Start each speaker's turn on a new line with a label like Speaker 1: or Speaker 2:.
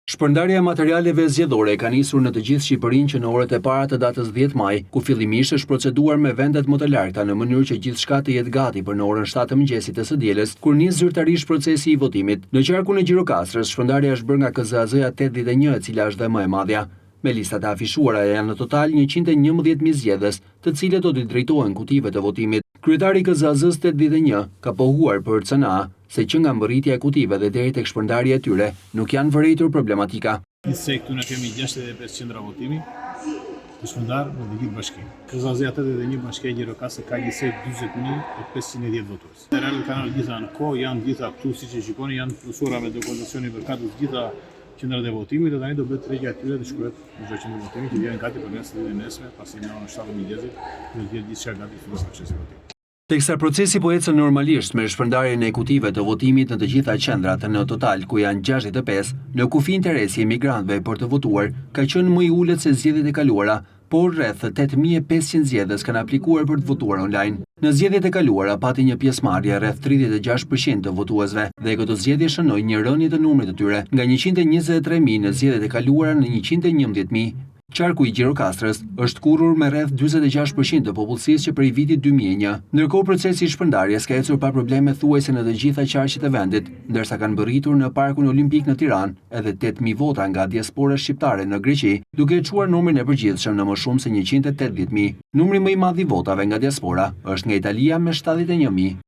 Speaker 1: Shpërndarja e materialeve zgjedhore ka nisur në të gjithë Shqipërinë që në orët e para të datës 10 maj, ku fillimisht është proceduar me vendet më të larta në mënyrë që gjithçka të jetë gati për në orën 7 të mëngjesit të së dielës, kur nis zyrtarisht procesi i votimit. Në qarkun e Gjirokastrës, shpërndarja është bërë nga KZAZ-ja 81, e cila është dhe më e madhja. Me listat e afishuara janë në total 111.000 zgjedhës, të cilët do t'i drejtohen kutive të votimit. Kryetari i KZAZ-s 81 ka pohuar për CNA se që nga mbërritja e kutive dhe deri tek shpërndarja e tyre nuk janë vërejtur problematika.
Speaker 2: Se këtu ne kemi 65 qendra votimi të shpërndar në të gjithë bashkinë. KZAZ-ja 81 bashkia e Gjirokastë ka gjithsej 40.510 votues. Realët kanë gjitha në kohë, janë gjitha këtu siç e shikoni, janë plotësuara me dokumentacion i përkatës gjitha qendrat e votimit dhe tani do bëhet tregja atyre të shkruhet në çdo qendër votimi që vjen gati për nesër dhe nesër, pasi në orën 7 mëngjesit do të jetë gjithçka gati për procesin e votimit.
Speaker 1: Teksa procesi po ecën normalisht me shpërndarjen e kutive të votimit në të gjitha qendrat në total, ku janë 65, në kufi interesi e migrantëve për të votuar ka qenë më i ulët se zgjedhjet e kaluara, por rreth 8.500 zgjedhës kanë aplikuar për të votuar online. Në zgjedhjet e kaluara pati një pjesëmarrje rreth 36% të votuesve dhe këto zgjedhje shënojnë një rënje të numrit të tyre nga 123.000 në zgjedhjet e kaluara në 111.000. Qarku i Gjirokastrës është kurrur me rreth 46% të popullsisë që prej vitit 2001. Ndërkohë procesi i shpërndarjes ka ecur pa probleme thuajse në të gjitha qarqet e vendit, ndërsa kanë mbërritur në Parkun Olimpik në Tiranë edhe 8.000 vota nga diaspora shqiptare në Greqi, duke çuar numrin e përgjithshëm në më shumë se 180.000. Numri më i madh i votave nga diaspora është nga Italia me 71.000.